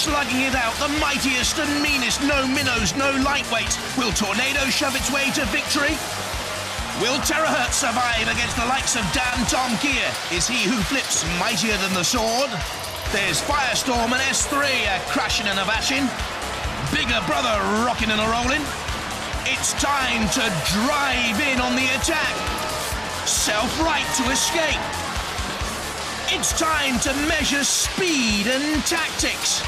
slugging it out, the mightiest and meanest, no minnows, no lightweights. Will Tornado shove its way to victory? Will Terahertz survive against the likes of Dan Tom Kier? Is he who flips mightier than the sword? There's Firestorm and S3 crashing and a bashing. Bigger Brother rocking and a rolling. It's time to drive in on the attack. Self-right to escape. It's time to measure speed and tactics.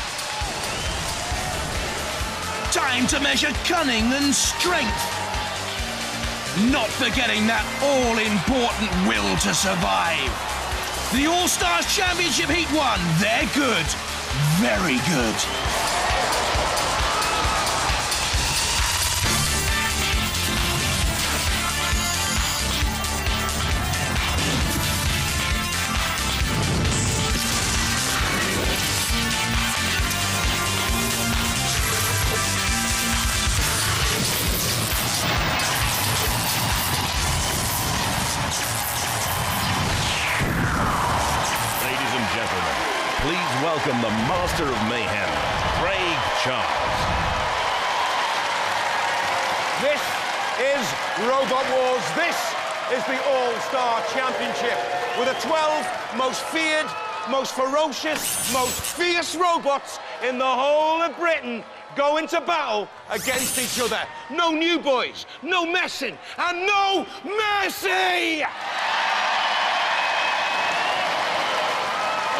Time to measure cunning and strength. Not forgetting that all-important will to survive. The All-Stars Championship Heat 1, they're good. Very good. Please welcome the Master of Mayhem, Craig Charles. This is Robot Wars. This is the All-Star Championship with the 12 most feared, most ferocious, most fierce robots in the whole of Britain going to battle against each other. No new boys, no messing, and no mercy!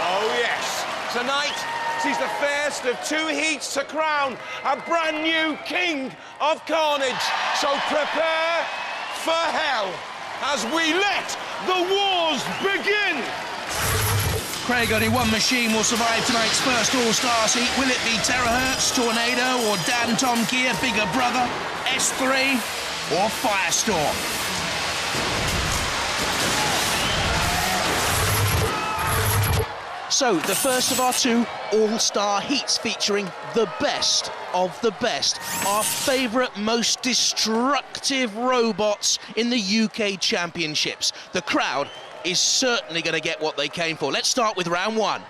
Oh, yes. Tonight sees the first of two heats to crown a brand new king of carnage. So prepare for hell as we let the wars begin. Craig, only one machine will survive tonight's first All-Stars heat. Will it be Terahertz, Tornado, or Dan Tom Kier, Bigger Brother, S3, or Firestorm? So, the first of our two All-Star heats featuring the best of the best. Our favourite, most destructive robots in the UK Championships. The crowd is certainly going to get what they came for. Let's start with round one.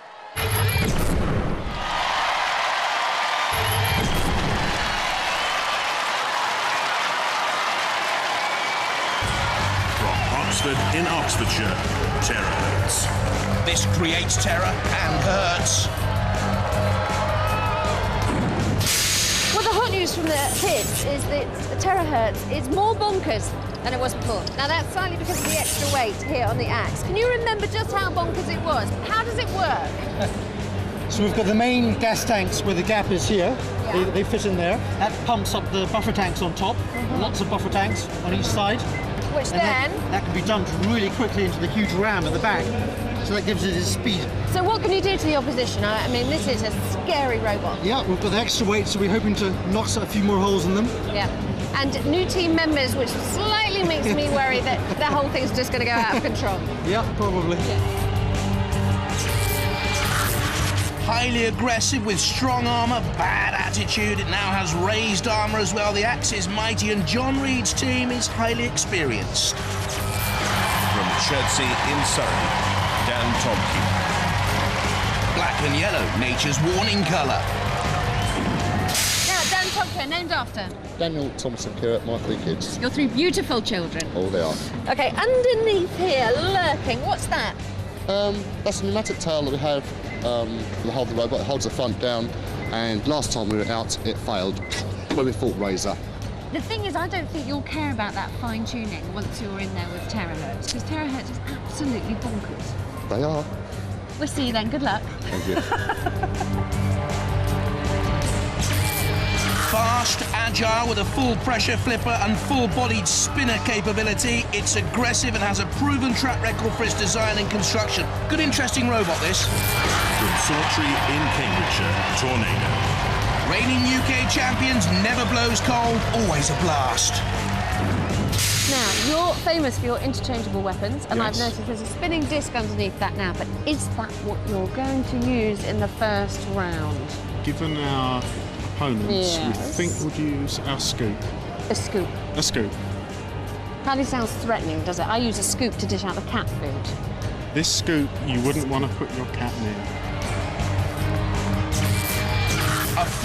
From Oxford in Oxfordshire, Terahertz. This creates terror and hurts. Well, the hot news from the hits is that the Terahertz is more bonkers than it was before. Now, that's slightly because of the extra weight here on the axe. Can you remember just how bonkers it was? How does it work? So we've got the main gas tanks where the gap is here. Yeah. They fit in there. That pumps up the buffer tanks on top. Lots of buffer tanks on each side. Which then? That can be dumped really quickly into the huge ram at the back. So that gives it its speed. So what can you do to the opposition? I mean, this is a scary robot. Yeah, we've got the extra weight, so we're hoping to knock a few more holes in them. Yeah. And new team members, which slightly makes me worry that the whole thing's just going to go out of control. Yeah, probably. Yeah. Highly aggressive with strong armour, bad attitude. It now has raised armour as well. The axe is mighty and John Reed's team is highly experienced. From Chertsey in Surrey, Dan Tom Kier. Black and yellow, nature's warning colour. Now, Dan Tom Kier, named after? Daniel Thompson Kier, my three kids. Your three beautiful children. Oh, they are. OK, underneath here, lurking, what's that? That's a pneumatic tail that we have to hold the robot. It holds the front down, and last time we were out, it failed when we fought Razor. The thing is, I don't think you'll care about that fine-tuning once you're in there with Terahertz, because Terahertz is absolutely bonkers. They are. We'll see you then. Good luck. Thank you. Fast, agile with a full pressure flipper and full-bodied spinner capability. It's aggressive and has a proven track record for its design and construction. Good, interesting robot, this. From Sawtrey in Cambridgeshire, Tornado. Reigning UK champions, never blows cold, always a blast. Now, you're famous for your interchangeable weapons, and Yes. I've noticed there's a spinning disc underneath that now, but is that what you're going to use in the first round? Given our opponents, Yes. we think we'd use our scoop. A scoop. A scoop. Hardly sounds threatening, does it? I use a scoop to dish out the cat food. This scoop, you wouldn't want to put your cat near.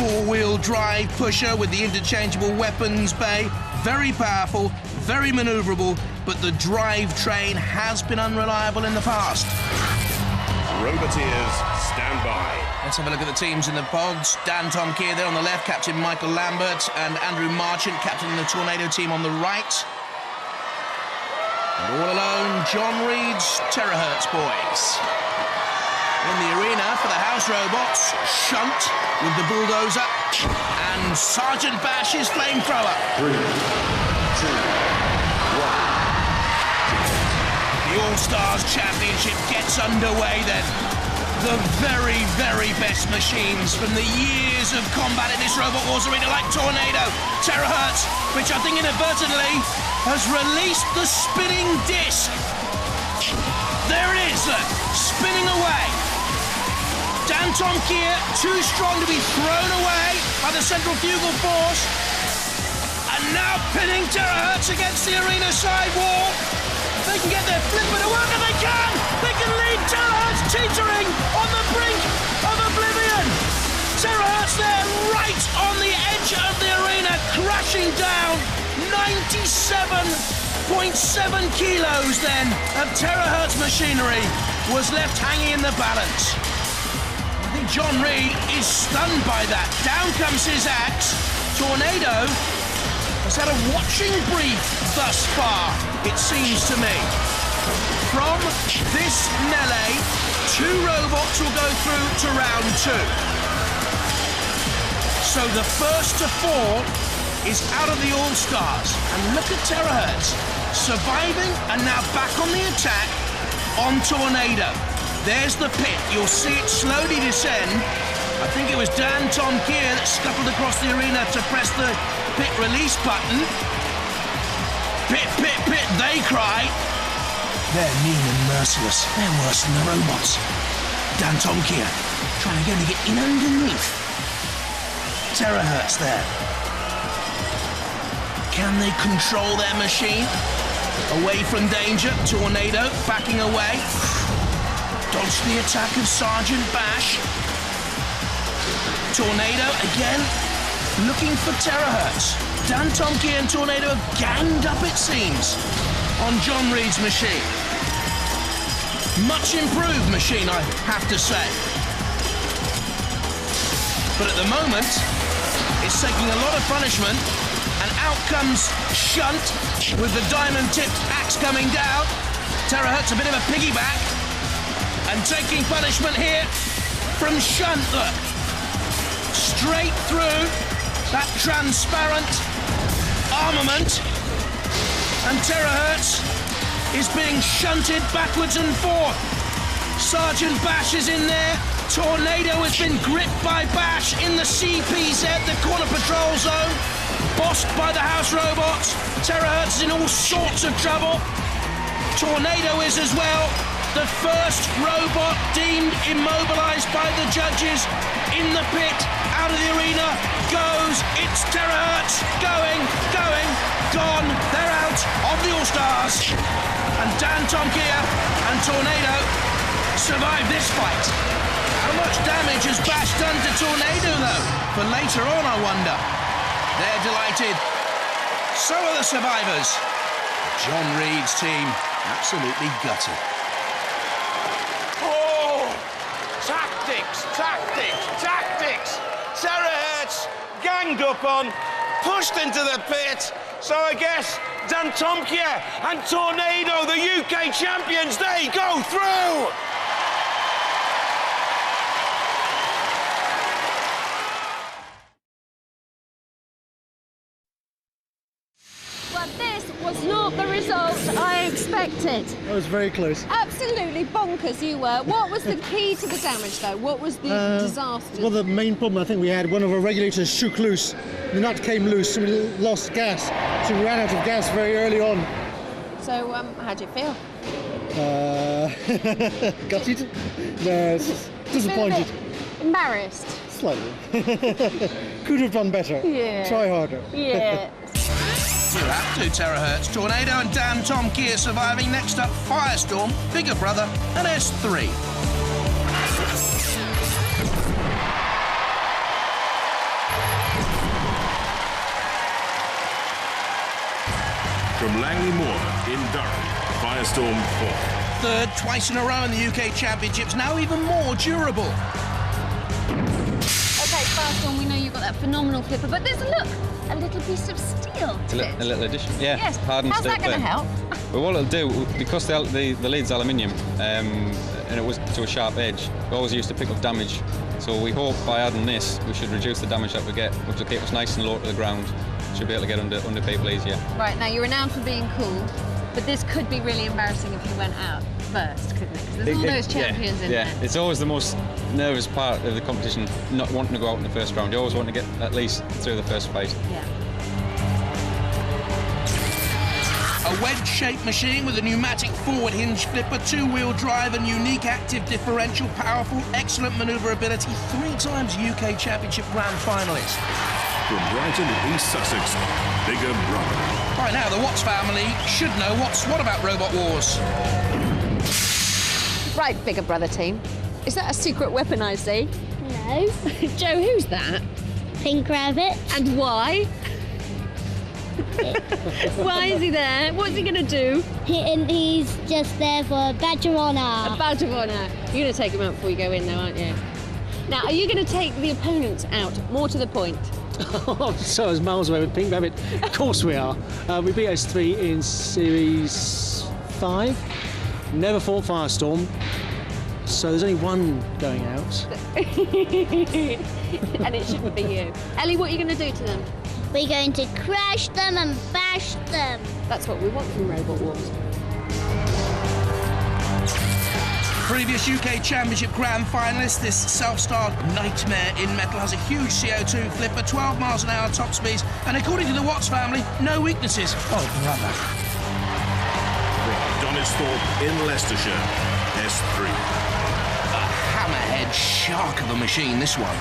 four-wheel drive pusher with the interchangeable weapons bay. Very powerful, very manoeuvrable, but the drivetrain has been unreliable in the past. Roboteers, stand by. Let's have a look at the teams in the pods. Dan Tom Keir there on the left, Captain Michael Lambert, and Andrew Marchant, captain of the Tornado team on the right. And all alone, John Reed's Terahertz boys. In the arena for the house robots, Shunt with the bulldozer, and Sergeant Bash's flamethrower. 3, 2, 1. The All-Stars Championship gets underway then. The very, very best machines from the years of combat in this Robot Wars arena, like Tornado, Terahertz, which I think inadvertently has released the spinning disc. There it is, look, spinning away. Dan Tom Keir, too strong to be thrown away by the centrifugal force. And now pinning Terahertz against the arena side wall. They can get their flipper to work, and they can! They can lead Terahertz teetering on the brink of oblivion. Terahertz there, right on the edge of the arena, crashing down. 97.7 kilos then of Terahertz machinery was left hanging in the balance. I think John Reed is stunned by that. Down comes his axe. Tornado has had a watching brief thus far, it seems to me. From this melee, 2 robots will go through to round 2. So the first to 4 is out of the All-Stars. And look at Terahertz, surviving and now back on the attack on Tornado. There's the pit. You'll see it slowly descend. I think it was Dan Tom Keir that scuttled across the arena to press the pit release button. Pit, pit, pit, they cry. They're mean and merciless. They're worse than the robots. Dan Tom Keir trying to get in underneath. Terahertz there. Can they control their machine? Away from danger. Tornado backing away. Dodge the attack of Sergeant Bash. Tornado again, looking for Terahertz. Dan Tom Keir and Tornado have ganged up, it seems, on John Reed's machine. Much improved machine, I have to say. But at the moment, it's taking a lot of punishment, and out comes Shunt with the diamond-tipped axe coming down. Terahertz a bit of a piggyback, and taking punishment here from Shunt, look. Straight through that transparent armament, and Terahertz is being shunted backwards and forth. Sergeant Bash is in there. Tornado has been gripped by Bash in the CPZ, the corner patrol zone, bossed by the house robots. Terahertz is in all sorts of trouble. Tornado is as well. The first robot deemed immobilized by the judges in the pit, out of the arena, goes. It's Terahertz, going, gone. They're out of the All-Stars. And Dan Tom Keir and Tornado survive this fight. How much damage has Bash done to Tornado, though? For later on, I wonder. They're delighted. So are the survivors. John Reed's team absolutely gutted. Tactics! Terahertz ganged up on, pushed into the pit. So I guess Dan Tom Keir and Tornado, the UK champions, they go through! Well, this was not the result I expected. That was very close. Absolutely bonkers you were. What was the key to the damage, though? What was the disaster? Well, the main problem I think we had, one of our regulators shook loose. The nut came loose, so we lost gas. So we ran out of gas very early on. So, how do you feel? Gutted? No, disappointed. Embarrassed? Slightly. Could have done better. Yeah. Try harder. Yeah. You have to, Terahertz. Tornado and Dan Tom Keir surviving. Next up, Firestorm, Bigger Brother, and S3. From Langley Moor in Durham, Firestorm 4. Third twice in a row in the UK Championships, now even more durable. Okay, Firestorm, we know you've got that phenomenal flipper, but there's, look, a little piece of steel to it. A little addition, yeah. Yes. Hardened How's steel that going to plate. help? Well, what it'll do, because the lead's aluminium and it was to a sharp edge, we always used to pick up damage. So we hope by adding this, we should reduce the damage that we get, which will keep us nice and low to the ground. Should be able to get under people easier. Right, now you're renowned for being cool, but this could be really embarrassing if you went out first, couldn't it? Because there's all those champions in there. Yeah, it's always the most nervous part of the competition, not wanting to go out in the first round. You always want to get at least through the first phase. Yeah. A wedge-shaped machine with a pneumatic forward hinge flipper, two-wheel drive and unique active differential, powerful, excellent manoeuvrability, 3 times UK Championship Grand Finalist. From Brighton in East Sussex, Bigger Brother. By now, the Watts family should know what about Robot Wars? Right, Bigger Brother team. Is that a secret weapon I see? No. Joe, who's that? Pink Rabbit. And why? Why is he there? What's he going to do? He's just there for a badge of honour. A badge of honour. You're going to take him out before you go in, though, aren't you? Now, are you going to take the opponents out? More to the point. So as miles away with Pink Rabbit. Of course we are. We beat S3 in Series 5. Never fought Firestorm. So there's only one going out. And it shouldn't be you. Ellie, what are you going to do to them? We're going to crash them and bash them. That's what we want from Robot Wars. Previous UK Championship Grand Finalist, this self-styled nightmare in metal has a huge CO2 flipper, 12 miles an hour top speeds, and according to the Watts family, no weaknesses. Oh, brother. From Donisthorpe in Leicestershire, S3. A hammerhead shark of a machine, this one.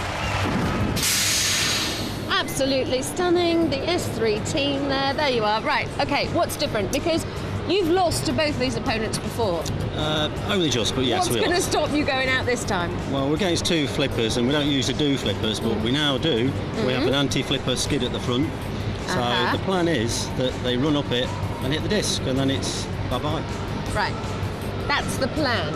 Absolutely stunning. The S3 team there you are. Right, okay, what's different? Because you've lost to both these opponents before. Only just, but yes, What's going to stop you going out this time? Well, we're against 2 flippers, and we don't usually do flippers, but we now do. We have an anti-flipper skid at the front. So the plan is that they run up it and hit the disc, and then it's bye-bye. Right, that's the plan.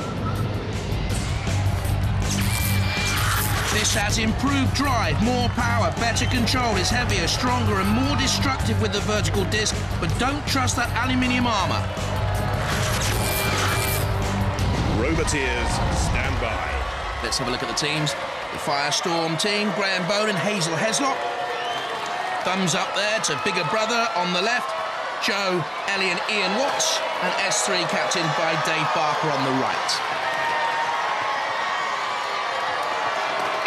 This has improved drive, more power, better control, is heavier, stronger and more destructive with the vertical disc, but don't trust that aluminium armour. Roboteers, stand by. Let's have a look at the teams. The Firestorm team, Graham Bone and Hazel Heslop. Thumbs up there to Bigger Brother on the left, Joe, Ellie and Ian Watts, and S3 captained by Dave Barker on the right.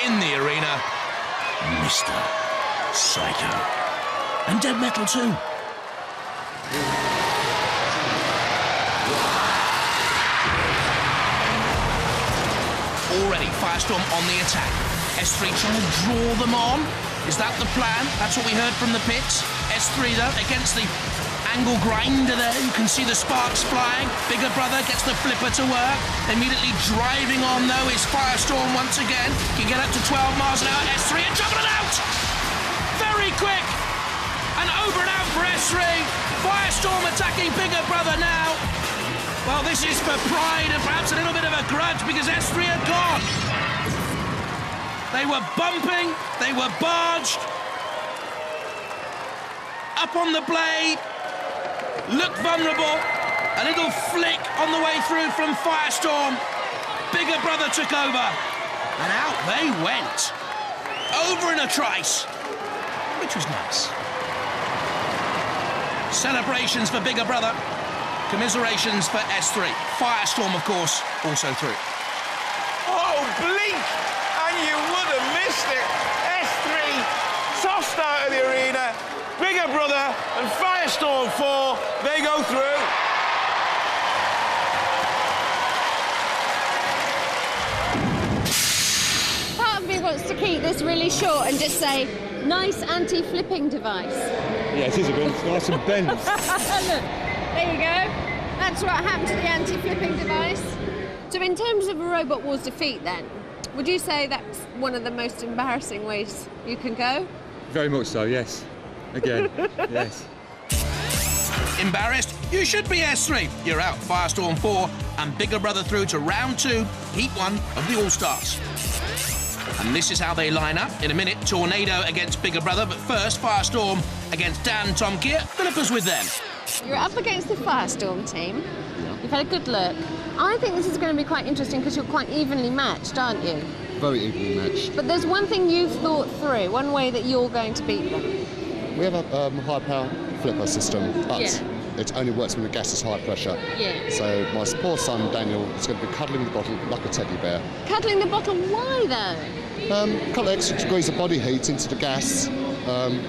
In the arena, Mr. Psycho. And Dead Metal too. Already Firestorm on the attack. S3 trying to draw them on. Is that the plan? That's what we heard from the pits. S3 though, against the angle grinder there. You can see the sparks flying. Bigger Brother gets the flipper to work. Immediately driving on though is Firestorm once again. Can get up to 12 miles an hour. S3 and jumping it out! Very quick! And over and out for S3. Firestorm attacking Bigger Brother now. Well, this is for pride and perhaps a little bit of a grudge because S3 are gone. They were bumping, they were barged. Up on the blade, looked vulnerable. A little flick on the way through from Firestorm. Bigger Brother took over. And out they went. Over in a trice, which was nice. Celebrations for Bigger Brother. Commiserations for S3. Firestorm, of course, also through. Oh, blink! And you would have missed it. S3, tossed out of the arena. Bigger Brother and Firestorm 4, they go through. Part of me wants to keep this really short and just say, nice anti-flipping device. Yeah, it is a bit nice and bent. Look, there you go. That's what happened to the anti-flipping device. So in terms of a Robot Wars defeat then, would you say that's one of the most embarrassing ways you can go? Very much so, yes. Again, yes. Embarrassed? You should be S3. You're out. Firestorm 4 and Bigger Brother through to round 2, heat 1 of the All-Stars. And this is how they line up. In a minute, Tornado against Bigger Brother, but first, Firestorm against Dan Tom Kier. Philippa's with them. You're up against the Firestorm team. You've had a good look. I think this is going to be quite interesting because you're quite evenly matched, aren't you? Very evenly matched. But there's one thing you've thought through, one way that you're going to beat them. We have a high power flipper system, but it only works when the gas is high pressure. Yeah. So my poor son Daniel is going to be cuddling the bottle like a teddy bear. Cuddling the bottle, why though? A couple of extra degrees of body heat into the gas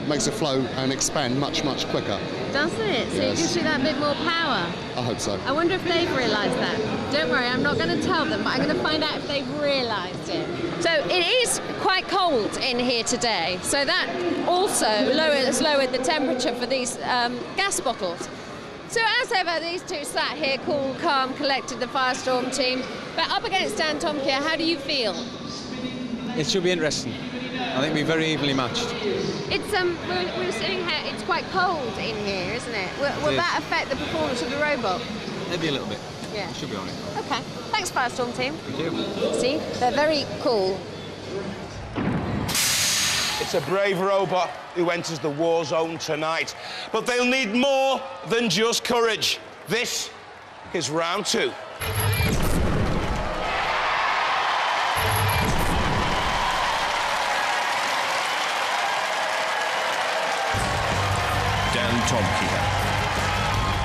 makes it flow and expand much, much quicker. Does it? So Yes. it gives you that bit more power? I hope so. I wonder if they've realised that. Don't worry, I'm not going to tell them, but I'm going to find out if they've realised it. So it is quite cold in here today, so that also has lowered the temperature for these gas bottles. So as ever, these two sat here, cool, calm, collected, the Firestorm team. But up against Dan Tom Kier, how do you feel? It should be interesting. I think we're very evenly matched. It's we're sitting here. It's quite cold in here, isn't it? Will that affect the performance of the robot? Maybe a little bit. Yeah. It should be on it. Okay. Thanks, Firestorm team. Thank you. See, they're very cool. It's a brave robot who enters the war zone tonight. But they'll need more than just courage. This is round 2. Dan Tom Kier.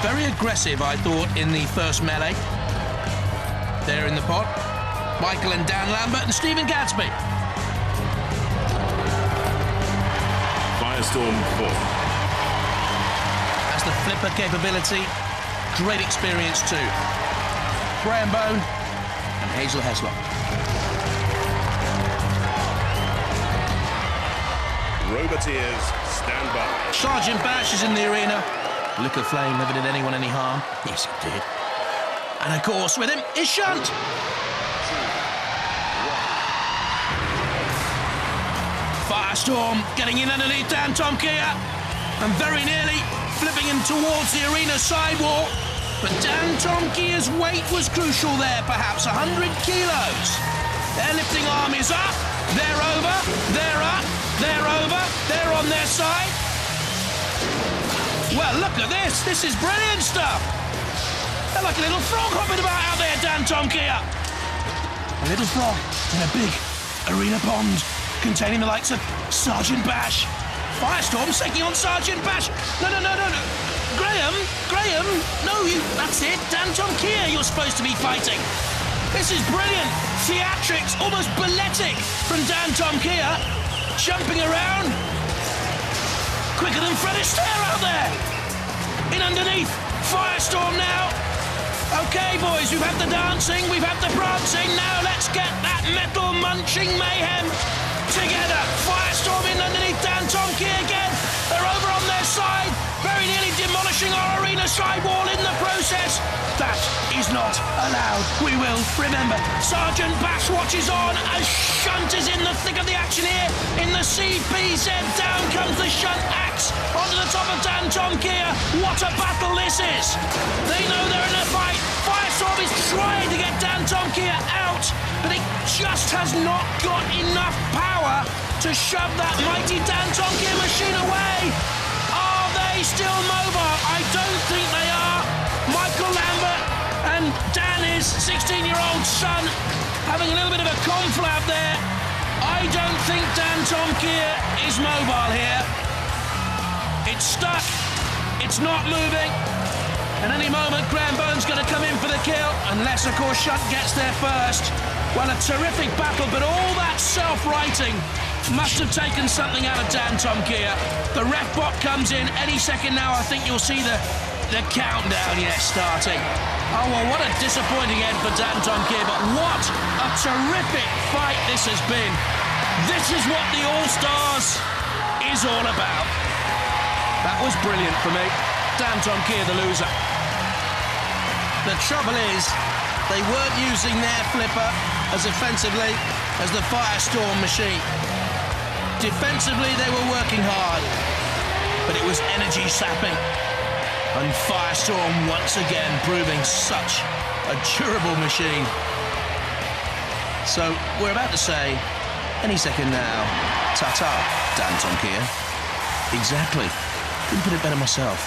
Very aggressive, I thought, in the first melee. There in the pot, Michael and Dan Lambert and Stephen Gadsby. Firestorm 4. Has the flipper capability, great experience too. Graham Bone and Hazel Heslop. Roboteers, stand by. Sergeant Bash is in the arena. Lick of Flame never did anyone any harm. Yes, it did. And of course, with him is Shunt. Firestorm getting in underneath Dan Tom Kier and very nearly flipping him towards the arena sidewall. But Dan Tom Kier's weight was crucial there, perhaps 100 kilos. Their lifting arm is up. They're over. They're up. They're over. They're on their side. Well, look at this. This is brilliant stuff. They're like a little frog hopping about out there, Dan Tom Kier. A little frog in a big arena pond containing the likes of Sergeant Bash. Firestorm's taking on Sergeant Bash. No. Graham, no, that's it. Dan Tom Kier you're supposed to be fighting. This is brilliant. Theatrics, almost balletic from Dan Tom Kier. Jumping around. Quicker than Fred Astaire out there. In underneath. Firestorm now. OK, boys, we've had the dancing, we've had the prancing. Now let's get that metal-munching mayhem together. Firestorm in underneath Dan Tom Kier again. They're over on their side, very nearly demolishing our arena sidewall in the process. That is not allowed. We will remember. Sergeant Bash watches on as Shunt is in the thick of the action here. In the CPZ, down comes the Shunt axe onto the top of Dan Tom Kier. What a battle this is. They know they're in a fight. Firestorm is trying to get Dan Tom Kier out, but he just has not got enough power to shove that mighty Dan Tom Kier machine away. Are they still mobile? I don't think they are. Michael Lambert and Dan's 16-year-old son having a little bit of a conflab there. I don't think Dan Tom Kier is mobile here. It's stuck. It's not moving. At any moment, Graham Bone's going to come in for the kill, unless, of course, Shunt gets there first. Well, a terrific battle, but all that self-righting must have taken something out of Dan Tom Kier. The ref bot comes in any second now. I think you'll see the countdown, starting. Oh, well, what a disappointing end for Dan Tom Kier, but what a terrific fight this has been. This is what the All-Stars is all about. That was brilliant for me. Dan Tom Kier, the loser. The trouble is, they weren't using their flipper as offensively as the Firestorm machine. Defensively, they were working hard, but it was energy sapping. And Firestorm once again proving such a durable machine. So we're about to say, any second now, ta-ta, Dan Tonkier. Exactly. Couldn't put it better myself.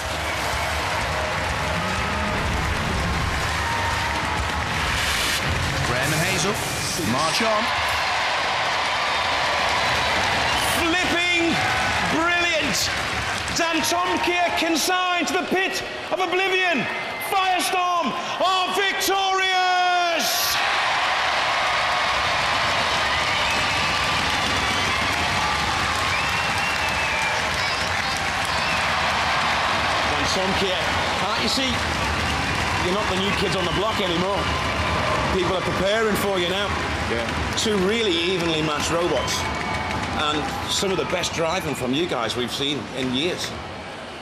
Graham and Hazel, march on. Flipping brilliant! Dan Tonkier consigned to the pit of oblivion. Firestorm are victorious! Dan Tonkier, can't you see? You're not the new kids on the block anymore. People are preparing for you now. Yeah. Two really evenly matched robots. And some of the best driving from you guys we've seen in years.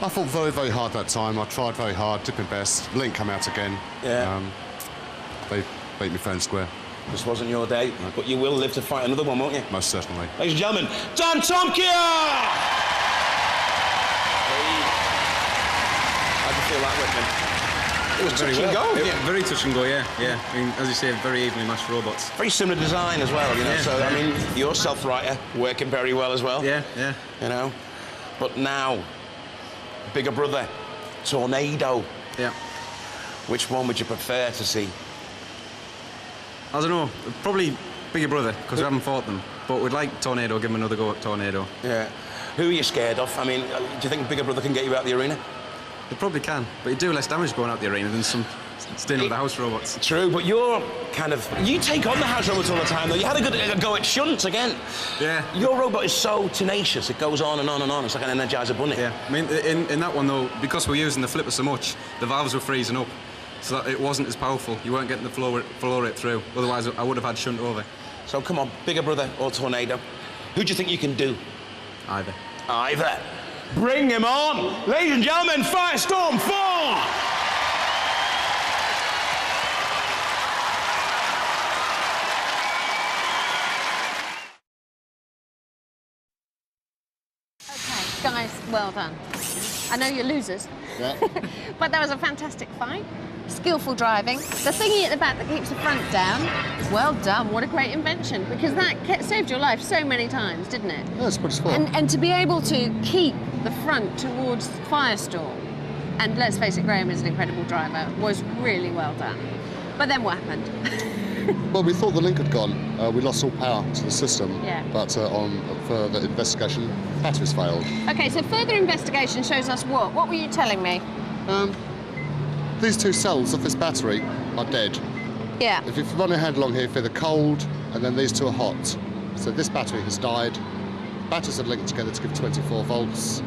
I fought very, very hard that time. I tried very hard, did my best. Link come out again. Yeah. They beat me fair and square. This wasn't your day, but you will live to fight another one, won't you? Most certainly. Ladies and gentlemen, Dan Tonkier! How'd you feel that, Whitman? It was touch and go. Yeah, very touch and go, yeah. I mean, as you say, very evenly matched robots. Very similar design as well, you know. Yeah, so, yeah. I mean, your self-writer working very well as well. Yeah. You know. But now, bigger brother, Tornado. Yeah. Which one would you prefer to see? I don't know. Probably bigger brother, because we haven't fought them. But we'd like Tornado, give him another go at Tornado. Yeah. Who are you scared of? I mean, do you think bigger brother can get you out of the arena? They probably can, but you do less damage going out the arena than some staying with the house robots. True, but you're kind of... You take on the house robots all the time, though. You had a good go at Shunt again. Yeah. Your robot is so tenacious, it goes on and on and on. It's like an Energizer Bunny. Yeah, I mean, in that one, though, because we're using the flipper so much, the valves were freezing up, so that it wasn't as powerful. You weren't getting the flow rate through. Otherwise, I would have had Shunt over. So, come on, bigger brother or Tornado. Who do you think you can do? Either. Bring him on! Ladies and gentlemen, Firestorm 4! Okay, guys, well done. I know you're losers, Yeah. but that was a fantastic fight. Skillful driving. The thingy at the back that keeps the front down, well done. What a great invention, because that saved your life so many times, didn't it? Yeah, it's pretty sport. And to be able to keep the front towards Firestorm, and let's face it, Graham is an incredible driver, was really well done. But then what happened? Well, we thought the link had gone. We lost all power to the system. Yeah. But on further investigation, batteries failed. Okay, so further investigation shows us what? What were you telling me? These two cells of this battery are dead. Yeah. If you run your hand along here, they're cold, and then these two are hot. So this battery has died. Batteries are linked together to give 24 volts,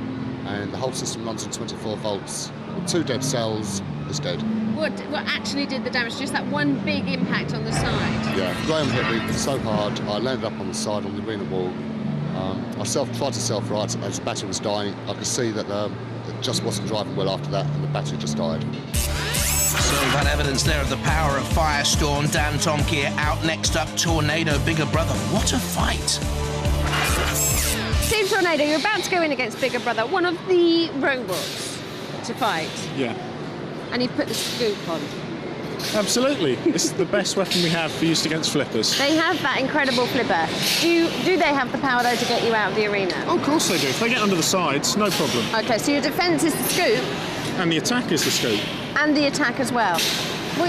and the whole system runs on 24 volts. Two dead cells is dead. What actually did the damage? Just that one big impact on the side? Yeah, Graham hit me so hard, I landed up on the side on the arena wall. I tried to self-right as the battery was dying. I could see that it just wasn't driving well after that, and the battery just died. So we've had evidence there of the power of Firestorm. Dan Tonkier out. Next up, Tornado, bigger brother. What a fight. Team Tornado, you're about to go in against Bigger Brother, one of the robots to fight. Yeah, And you've put the scoop on. absolutely. It's the best weapon we have for use against flippers. They have that incredible flipper. Do they have the power, though, to get you out of the arena? Oh, of course they do. If they get under the sides, no problem. OK, so your defence is the scoop And the attack is the scoop, and the attack as well.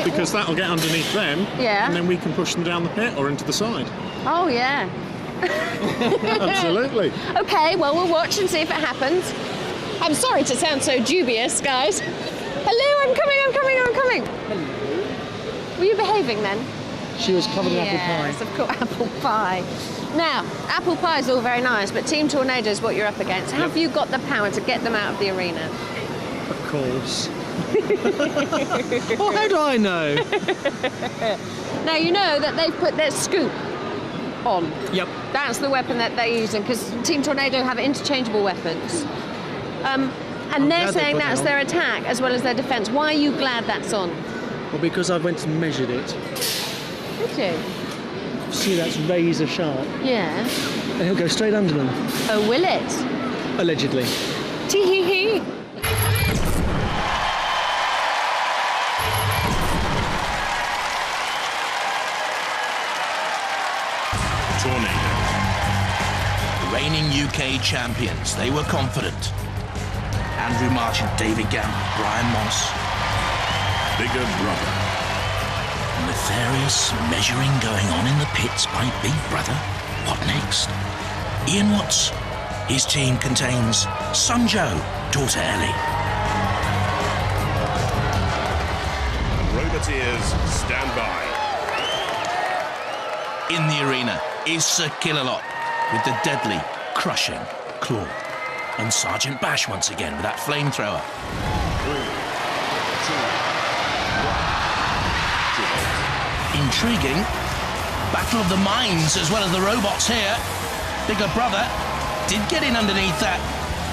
because that'll get underneath them, Yeah. and then we can push them down the pit or into the side. Oh, yeah. Absolutely. OK, well, we'll watch and see if it happens. I'm sorry to sound so dubious, guys. Hello, I'm coming. Were you behaving then? She was covered in apple Yes, pie. of course, apple pie. Now, apple pie is all very nice, but Team Tornado is what you're up against. Have you got the power to get them out of the arena? Of course. Well, how do I know? Now, you know that they've put their scoop on. Yep. That's the weapon that they're using, because Team Tornado have interchangeable weapons. And they're glad they saying put it that's on. their attack as well as their defence. Why are you glad that's on? Well, because I went and measured it. Did you? See, that's razor sharp. Yeah. And he'll go straight under them, Oh, will it? allegedly. Tee-hee-hee. reigning UK champions. They were confident. Andrew March and David Gamble, Brian Moss. Bigger Brother. Nefarious measuring going on in the pits by Big Brother. What next? Ian Watts. His team contains son Joe, daughter Ellie. Roboteers, stand by. In the arena is Sir Killalot with the deadly, crushing claw. And Sergeant Bash once again with that flamethrower. 3, 2, 1. Intriguing. Battle of the minds as well as the robots here. Bigger Brother did get in underneath that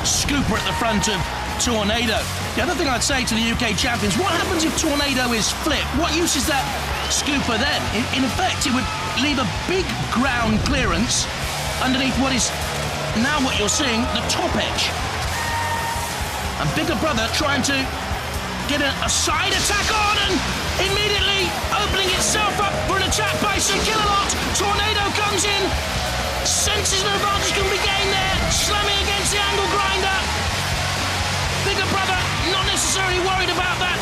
scooper at the front of Tornado. The other thing I'd say to the UK champions, what happens if Tornado is flipped? What use is that scooper then? In effect, it would leave a big ground clearance underneath what is now what you're seeing, the top edge. And Bigger Brother trying to get a side attack on and immediately opening itself up for an attack by Sir Killalot. Tornado comes in, senses an advantage can be gained there, slamming against the angle grinder. Bigger Brother not necessarily worried about that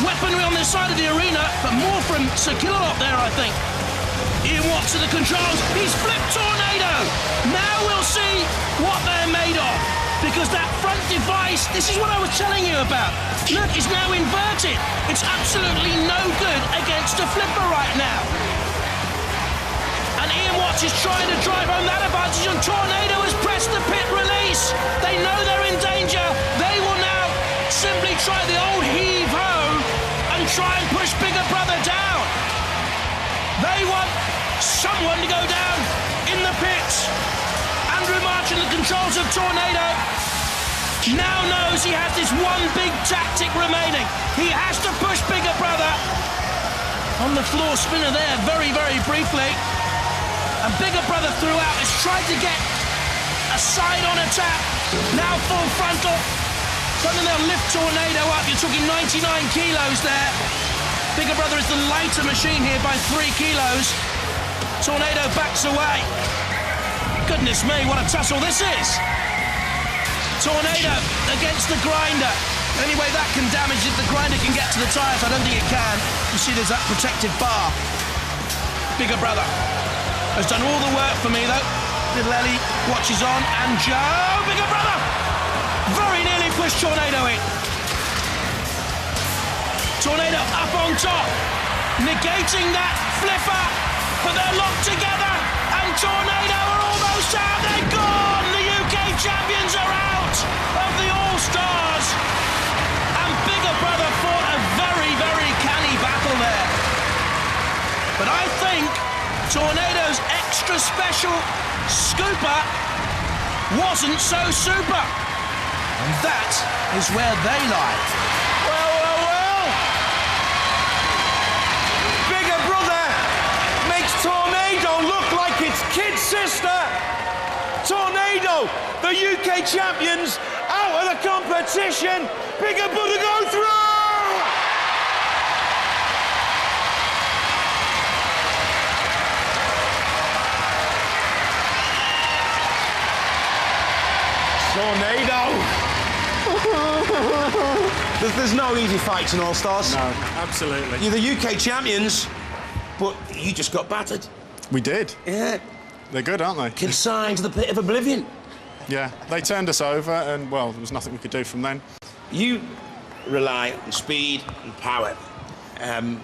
weaponry on this side of the arena, but more from Sir Killalot there, I think. Ian Watts to the controls, he's flipped Tornado. Now we'll see what they're made of, because that front device, this is what I was telling you about. Look, it's now inverted. It's absolutely no good against a flipper right now. And Ian Watts is trying to drive home that advantage, and Tornado has pressed the pit release. They know they're in danger. They will now simply try the old heave-ho and try and push Bigger Brother down. They want someone to go down in the pits. Andrew March in the controls of Tornado now knows he has this one big tactic remaining. He has to push Bigger Brother. On the floor spinner there, very, very briefly. And Bigger Brother throughout has tried to get a side-on attack. Now full frontal. Something they'll lift Tornado up. You're talking 99 kilos there. Bigger Brother is the lighter machine here by 3 kilos. Tornado backs away. Goodness me, what a tussle this is. Tornado against the grinder. Anyway, that can damage if the grinder can get to the tyres. I don't think it can. You see there's that protective bar. Bigger Brother has done all the work for me, though. Little Ellie watches on, and Joe, Bigger Brother, very nearly pushed Tornado in. Tornado up on top, negating that flipper, but they're locked together, and Tornado are almost out. They're gone. The UK champions are out of the All-Stars, and Bigger Brother fought a very, very canny battle there. But I think Tornado's extra special scooper wasn't so super. And that is where they lie. Well, well, well. Bigger Brother makes Tornado look like its kid sister. Tornado, the UK champions, out of the competition. Bigger Brother go through. Tornado. There's no easy fights in All-Stars. No, absolutely. You're the UK champions, but you just got battered. We did. Yeah. They're good, aren't they? Consigned to the pit of oblivion. Yeah, they turned us over, and, well, there was nothing we could do from then. You rely on speed and power.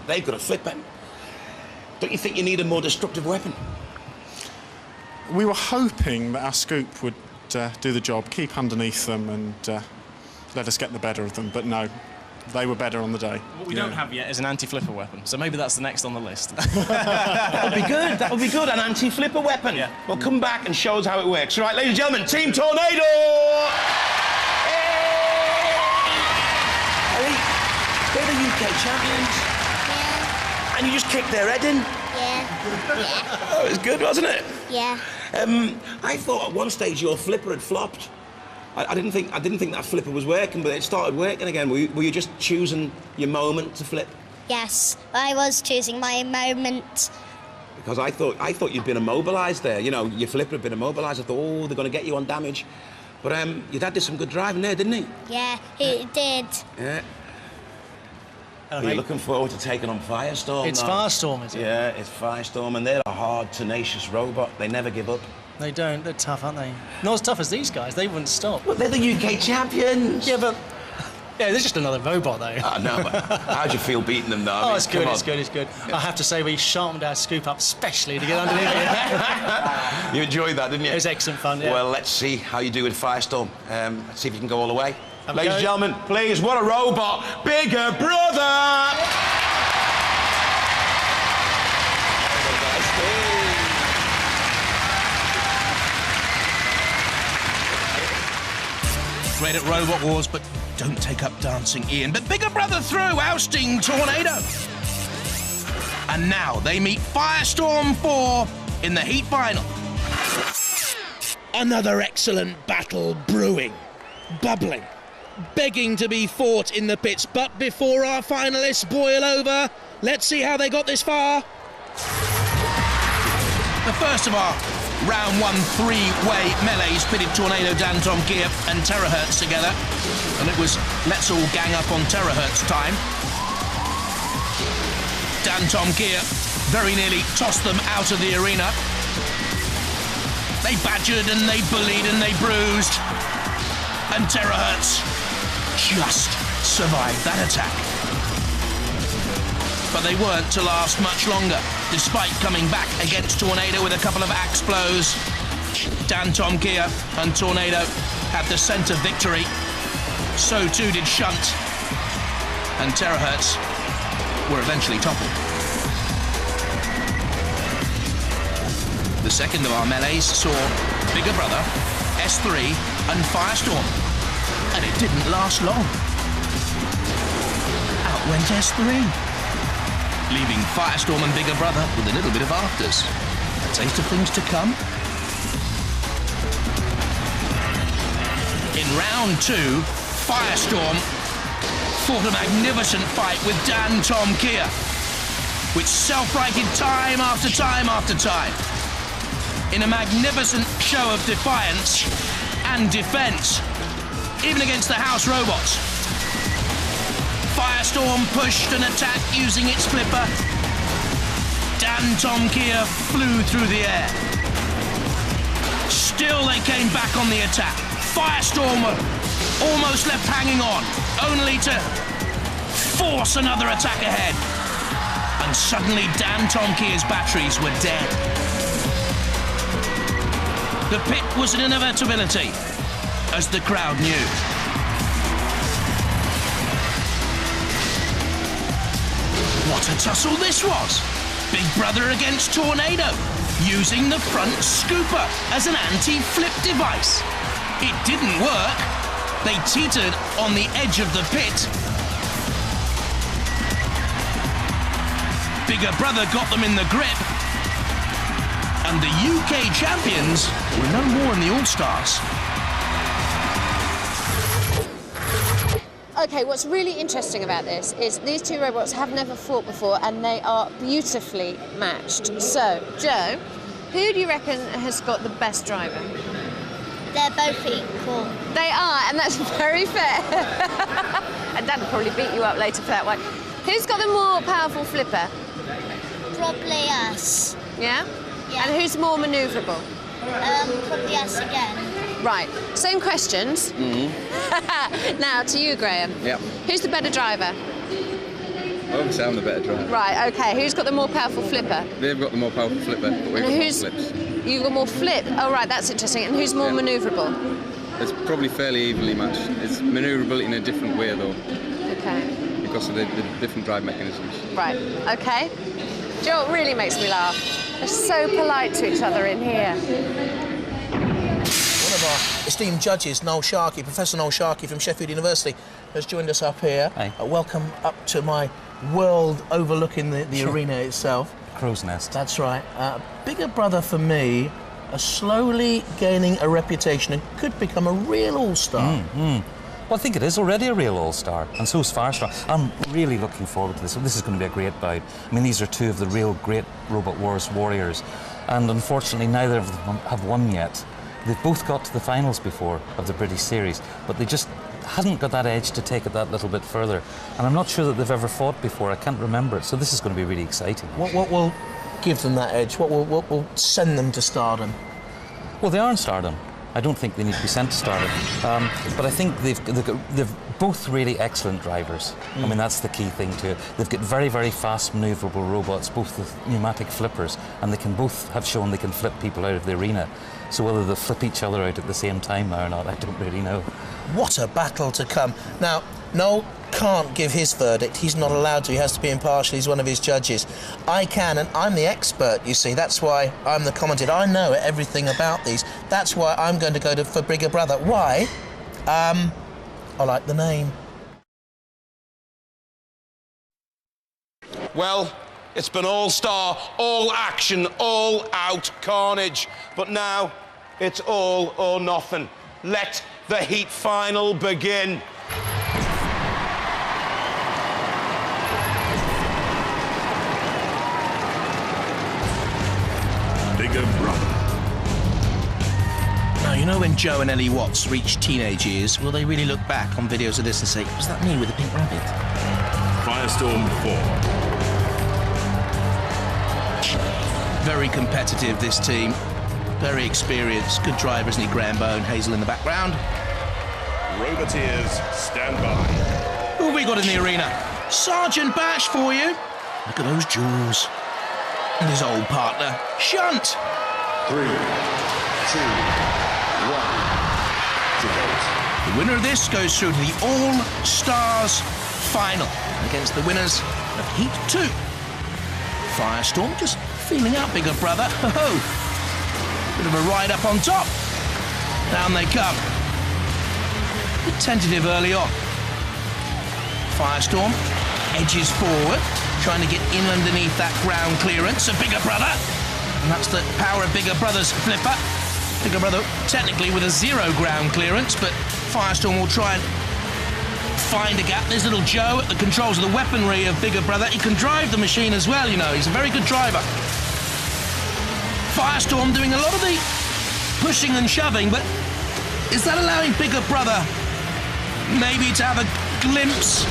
They've got a flipper. Don't you think you need a more destructive weapon? We were hoping that our scoop would do the job, keep underneath them and let us get the better of them, but no, they were better on the day. What we don't have yet is an anti-flipper weapon, so maybe that's the next on the list. That would be good, that would be good, an anti-flipper weapon. Yeah. Well, come back and show us how it works. All right, ladies and gentlemen, Team Tornado! Ellie, they're the UK champions. Yeah. And you just kicked their head in. Yeah. Oh, it was good, wasn't it? Yeah. I thought at one stage your flipper had flopped. I didn't think that flipper was working, but it started working again. Were you just choosing your moment to flip? Yes, I was choosing my moment. because I thought you'd been immobilised there. You know, your flipper had been immobilised. I thought, oh, they're going to get you on damage. But your dad did some good driving there, didn't he? Yeah, he did. Yeah. Are you looking forward to taking on Firestorm? It's Firestorm, is it? Yeah, it's Firestorm, and they're a hard, tenacious robot. They never give up. They don't. They're tough, aren't they? Not as tough as these guys. They wouldn't stop. Well, they're the UK champions. Yeah, but... Yeah, they're just another robot, though. I know, but how'd you feel beating them, though? I mean, it's good, it's good, it's good. I have to say, we sharpened our scoop up specially to get underneath it. You enjoyed that, didn't you? It was excellent fun, yeah. Well, let's see how you do with Firestorm. Let's see if you can go all the way. Ladies and gentlemen, please, what a robot! Bigger Brother! Great at Robot Wars, but don't take up dancing, Ian. But Bigger Brother through, ousting Tornado. And now they meet Firestorm 4 in the heat final. Another excellent battle brewing, bubbling, begging to be fought in the pits. But before our finalists boil over, let's see how they got this far. The first of our round 1 three-way melees pitted Tornado, Dan, Tom, Gear and Terahertz together. And it was let's all gang up on Terahertz time. Dan, Tom, Gear very nearly tossed them out of the arena. They badgered and they bullied and they bruised. And Terahertz just survived that attack. But they weren't to last much longer. Despite coming back against Tornado with a couple of axe blows, Dan, Tom, Gear and Tornado had the scent of victory. So too did Shunt. And Terahertz were eventually toppled. The second of our melees saw Bigger Brother, S3 and Firestorm. And it didn't last long. Out went S3. Leaving Firestorm and Bigger Brother with a little bit of afters. A taste of things to come. In round 2, Firestorm fought a magnificent fight with Dan, Tom, Kia, which self-righted time after time after time. In a magnificent show of defiance and defense, even against the house robots. Firestorm pushed and attacked using its flipper. Dan, Tom, Kia flew through the air. Still they came back on the attack. Firestorm were almost left hanging on, only to force another attack ahead. And suddenly Dan, Tom, Kia's batteries were dead. The pit was an inevitability, as the crowd knew. What a tussle this was! Big Brother against Tornado, using the front scooper as an anti-flip device. It didn't work. They teetered on the edge of the pit. Bigger Brother got them in the grip. And the UK champions were no more in the All-Stars. Okay, what's really interesting about this is these two robots have never fought before and they are beautifully matched. So, Joe, who do you reckon has got the best driver? They're both equal. They are, and that's very fair. And Dad will probably beat you up later for that one. Who's got the more powerful flipper? Probably us. Yeah? Yeah. And who's more manoeuvrable? Probably us again. Right, same questions. Now to you, Graham. Yeah. Who's the better driver? Obviously, I'm the better driver. Right, okay. Who's got the more powerful flipper? They've got the more powerful flipper, but we've got more flips. You've got more flip? Oh, right, that's interesting. And who's more manoeuvrable? It's probably fairly evenly matched. It's manoeuvrable in a different way, though. Okay. Because of the different drive mechanisms. Right, okay. Do you know what really makes me laugh? They're so polite to each other in here. One of our esteemed judges, Noel Sharkey, Professor Noel Sharkey from Sheffield University, has joined us up here. Hey. Welcome up to my world overlooking the arena itself. Crow's nest. That's right. Bigger Brother, for me, are slowly gaining a reputation and could become a real all-star. Well, I think it is already a real all-star, and so is Firestorm. I'm really looking forward to this. This is going to be a great bout. I mean, these are two of the real great Robot Wars warriors, and unfortunately neither of them have won yet. They've both got to the finals before of the British Series, but they just hadn't got that edge to take it that little bit further. And I'm not sure that they've ever fought before. I can't remember it, so this is going to be really exciting. What will give them that edge? What will send them to stardom? Well, they are in stardom. I don't think they need to be sent to stardom, but I think they've both really excellent drivers. I mean, that's the key thing to it. They've got very, very fast manoeuvrable robots, both the pneumatic flippers, and they can both have shown they can flip people out of the arena. So whether they'll flip each other out at the same time now or not, I don't really know. What a battle to come. Now, Noel can't give his verdict. He's not allowed to. He has to be impartial. He's one of his judges. I can, and I'm the expert, you see. That's why I'm the commentator. I know everything about these. That's why I'm going to go for Bigger Brother. Why? I like the name. Well, it's been all-star, all action, all-out carnage. But now, it's all or nothing. Let the heat final begin. Bigger Brother. Now, you know when Joe and Ellie Watts reach teenage years, will they really look back on videos of this and say, was that me with the pink rabbit? Firestorm 4. Very competitive, this team. Very experienced. Good driver, isn't he? Graham Bone, Hazel in the background. Roboteers, stand by. Who have we got in the arena? Sergeant Bash for you. Look at those jaws. And his old partner, Shunt. 3, 2, 1. To vote. The winner of this goes through to the All-Stars final against the winners of Heat 2. Firestorm just feeling out Bigger Brother. Bit of a ride up on top. Down they come. A bit tentative early on. Firestorm edges forward, trying to get in underneath that ground clearance of Bigger Brother. And that's the power of Bigger Brother's flipper. Bigger Brother technically with a 0 ground clearance, but Firestorm will try and find a gap. There's little Joe at the controls of the weaponry of Bigger Brother. He can drive the machine as well, you know. He's a very good driver. Firestorm doing a lot of the pushing and shoving, but is that allowing Bigger Brother maybe to have a glimpse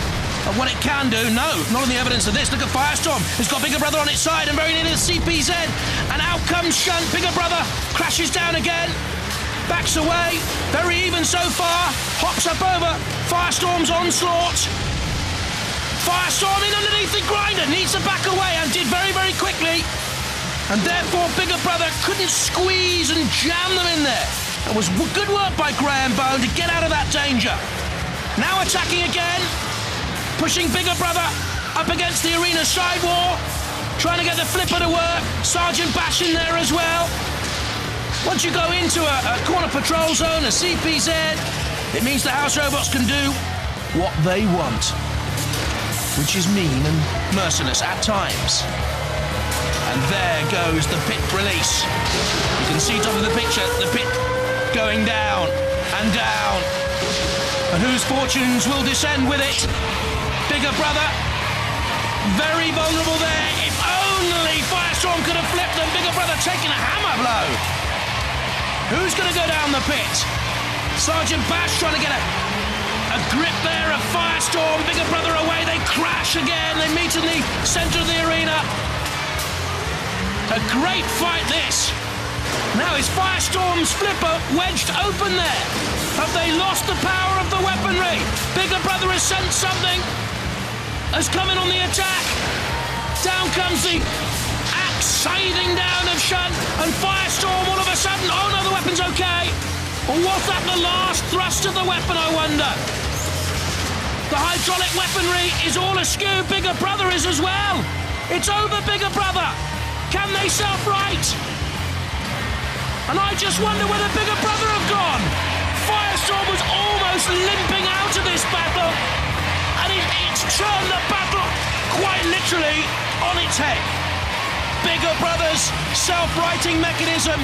of what it can do? No, not on the evidence of this. Look at Firestorm. It's got Bigger Brother on its side and very near the CPZ. And out comes Shunt. Bigger Brother crashes down again. Backs away. Very even so far. Hops up over Firestorm's onslaught. Firestorm in underneath the grinder. Needs to back away and did very, very quickly. And therefore Bigger Brother couldn't squeeze and jam them in there. It was good work by Graham Bone to get out of that danger. Now attacking again. Pushing Bigger Brother up against the arena sidewall. Trying to get the flipper to work. Sergeant Bash in there as well. Once you go into a corner patrol zone, a CPZ, it means the house robots can do what they want, which is mean and merciless at times. And there goes the pit release. You can see top of the picture, the pit going down and down. And whose fortunes will descend with it? Bigger Brother, very vulnerable there. If only Firestorm could have flipped them. Bigger Brother taking a hammer blow. Who's going to go down the pit? Sergeant Bash trying to get a grip there of Firestorm. Bigger Brother away, they crash again. They meet in the centre of the arena. A great fight this. Now is Firestorm's flipper wedged open there? Have they lost the power of the weaponry? Bigger Brother has sent something. Has come in on the attack. Down comes the axe scything down of Shunt, and Firestorm all of a sudden, oh no, the weapon's okay. Or was that the last thrust of the weapon, I wonder? The hydraulic weaponry is all askew. Bigger Brother is as well. It's over, Bigger Brother. Can they self-right? And I just wonder where the Bigger Brother have gone. Firestorm was almost limping out of this battle, and it's turned the battle quite literally on its head. Bigger Brother's self-righting mechanism,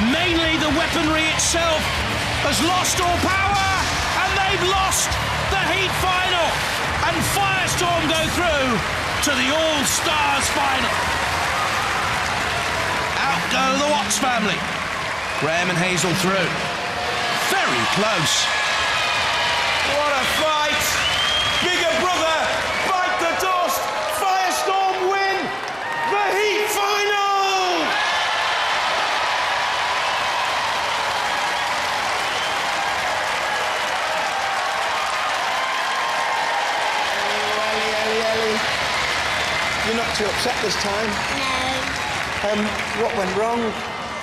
mainly the weaponry itself, has lost all power, and they They've lost the heat final, and Firestorm go through to the All-Stars final. Out go the Watts family. Graham and Hazel through. Very close. What a fight! Bigger brother, bite the dust. Firestorm win the heat final. Ellie. You're not too upset this time? No. What went wrong?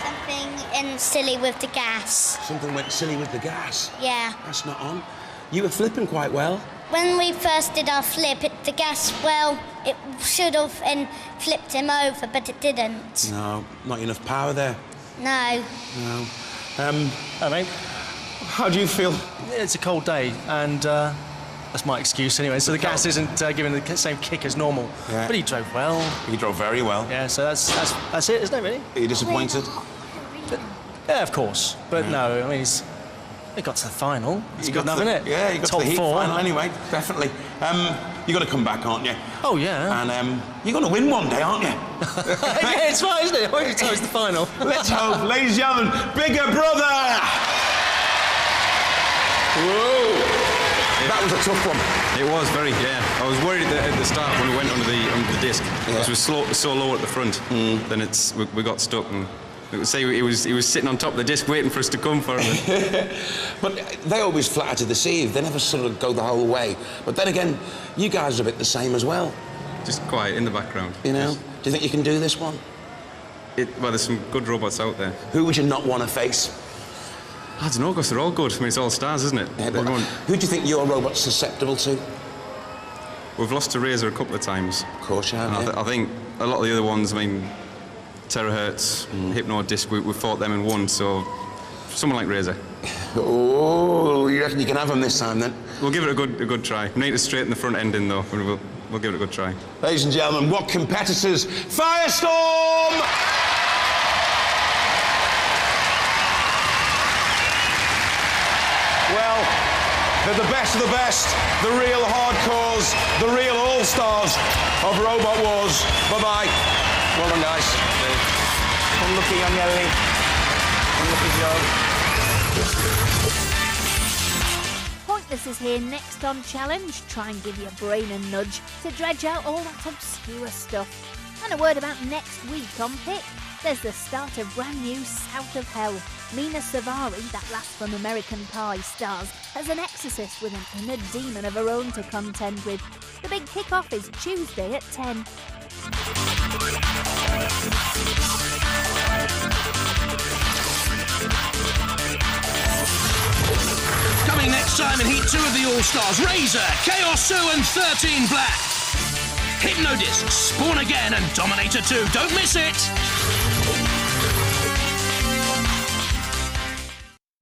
Something silly with the gas. Something went silly with the gas. Yeah. That's not on. You were flipping quite well. When we first did our flip, the gas, well, it should have flipped him over, but it didn't. No, not enough power there. No. No. I mean, how do you feel? It's a cold day, and that's my excuse anyway. So the gas isn't giving the same kick as normal. Yeah. But he drove well. He drove very well. Yeah, so that's it, isn't it, really? Are you disappointed? Yeah, of course. But no, I mean, he got to the final. It's good enough, isn't it? Yeah, you got Top to the heat four. final anyway, definitely. You're going to come back, aren't you? Oh, yeah. And you're going to win one day, aren't you? Yeah, it's fine, isn't it? Wait until it's the final. Let's hope, ladies and gentlemen, bigger brother! Whoa! That was a tough one. It was very, yeah. I was worried at the start when we went under the disc. Because we were so low at the front. Then we got stuck and... Say he was sitting on top of the disc waiting for us to come for him. But they always flatter to deceive. They never sort of go the whole way. But then again, you guys are a bit the same as well. Just quiet in the background. You know? Do you think you can do this one? Well, there's some good robots out there. Who would you not want to face? I don't know, because they're all good. I mean, it's all stars, isn't it? Yeah, but who do you think your robot's susceptible to? We've lost to Razor a couple of times. Of course you have, yeah. I think a lot of the other ones, I mean, Terahertz, Hypno Disc, we fought them and won, so someone like Razor. Oh, you reckon you can have them this time, then? We'll give it a good try. We need to straighten the front end in, though. We'll give it a good try. Ladies and gentlemen, what competitors? Firestorm! Well, they're the best of the best, the real hardcores, the real all-stars of Robot Wars. Bye-bye. Well done, guys. Unlucky young Ellie. Unlucky Joe. Pointless is here next on Challenge. Try and give your brain a nudge to dredge out all that obscure stuff. And a word about next week on Pick. There's the start of brand new South of Hell. Mina Savari, that last from American Pie, stars as an exorcist with an inner demon of her own to contend with. The big kick-off is Tuesday at 10. Coming next time in Heat 2 of the All-Stars, Razor, Chaos Sue and 13 Black. Hypnodisc, Spawn Again and Dominator 2. Don't miss it!